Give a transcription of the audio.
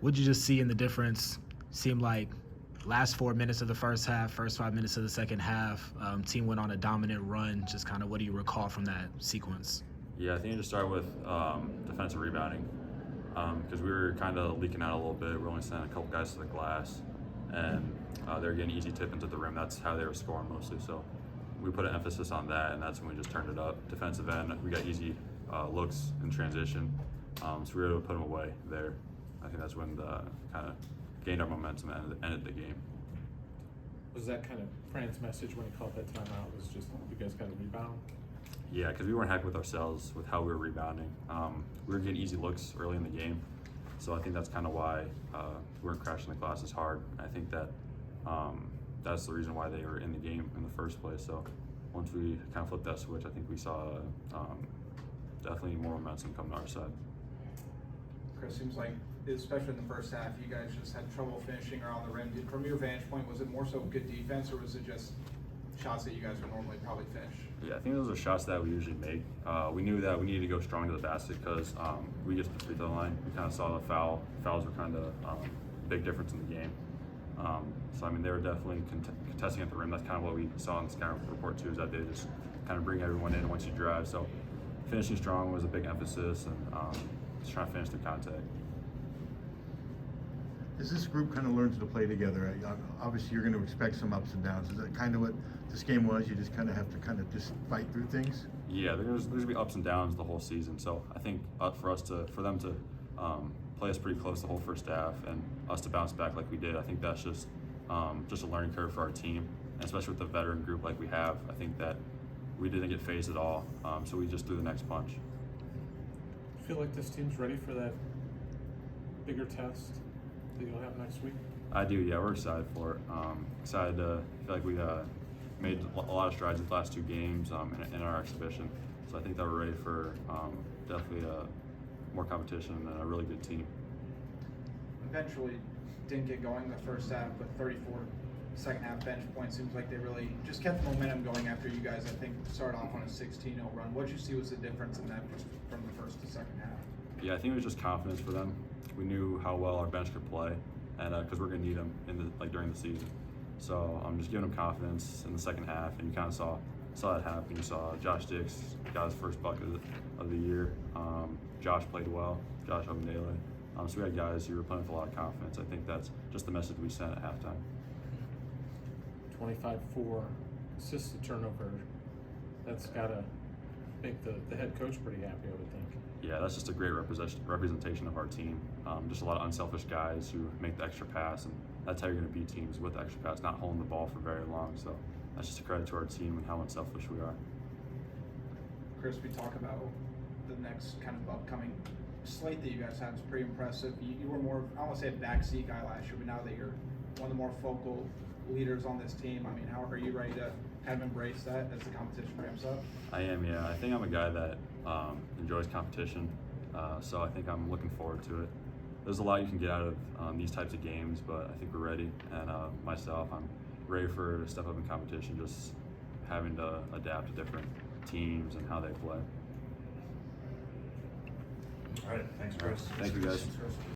What'd you just see in the difference? Seemed like last 4 minutes of the first half, first 5 minutes of the second half, team went on a dominant run. Just kind of what do you recall from that sequence? Yeah, I think you just start with defensive rebounding because we were kind of leaking out a little bit. We were only sending a couple guys to the glass, and they were getting easy tip into the rim. That's how they were scoring mostly. So we put an emphasis on that, and that's when we just turned it up. Defensive end, we got easy looks in transition, so we were able to put them away there. I think that's when the kind of gained our momentum and ended the game. Was that kind of Fran's message when he called that timeout? Was just you guys got to rebound? Yeah, because we weren't happy with ourselves with how we were rebounding. We were getting easy looks early in the game, so I think that's kind of why we weren't crashing the glass as hard. I think that that's the reason why they were in the game in the first place. So once we kind of flipped that switch, I think we saw definitely more momentum come to our side. Kris, seems like, especially in the first half, you guys just had trouble finishing around the rim. From your vantage point, was it more so good defense, or was it just shots that you guys would normally probably finish? Yeah, I think those are shots that we usually make. We knew that we needed to go strong to the basket because we get to the free throw line. We kind of saw the fouls were kind of a big difference in the game. So I mean, they were definitely contesting at the rim. That's kind of what we saw in the scouting report too, is that they just kind of bring everyone in once you drive. So finishing strong was a big emphasis, and just trying to finish the contact. As this group kind of learns to play together, obviously you're going to expect some ups and downs. Is that kind of what this game was? You just kind of have to kind of just fight through things? Yeah, there's going to be ups and downs the whole season. So I think for them to play us pretty close the whole first half and us to bounce back like we did, I think that's just a learning curve for our team, and especially with the veteran group like we have. I think that we didn't get phased at all, so we just threw the next punch. Do you feel like this team's ready for that bigger test that you'll have next week? I do, yeah. We're excited for it. Excited to feel like we made a lot of strides in the last two games in our exhibition. So I think that we're ready for definitely more competition and a really good team. Eventually didn't get going the first half, but 34 second half bench points. Seems like they really just kept the momentum going after you guys, I think, started off on a 16-0 run. What did you see was the difference in that just from the first to second half? Yeah, I think it was just confidence for them. We knew how well our bench could play, and because we're going to need them during the season. So I'm just giving them confidence in the second half, and you kind of saw that happen. You saw Josh Dix got his first bucket of the year. Josh played well. Josh Ogunlele. So we had guys who were playing with a lot of confidence. I think that's just the message we sent at halftime. 25-4 assists to turnover. That's got to make the head coach pretty happy, I would think. Yeah, that's just a great representation of our team. Just a lot of unselfish guys who make the extra pass, and that's how you're going to beat teams, with the extra pass, not holding the ball for very long. So that's just a credit to our team and how unselfish we are. Kris, we talk about the next kind of upcoming slate that you guys have is pretty impressive. You were more, I don't want to say a backseat guy last year, but now that you're one of the more focal leaders on this team, I mean, how are you ready to kind of embrace that as the competition ramps up? I am, yeah. I think I'm a guy that enjoys competition, so I think I'm looking forward to it. There's a lot you can get out of these types of games, but I think we're ready, and myself, I'm ready to step up in competition, just having to adapt to different teams and how they play. All right, thanks, Kris. Thank you, guys.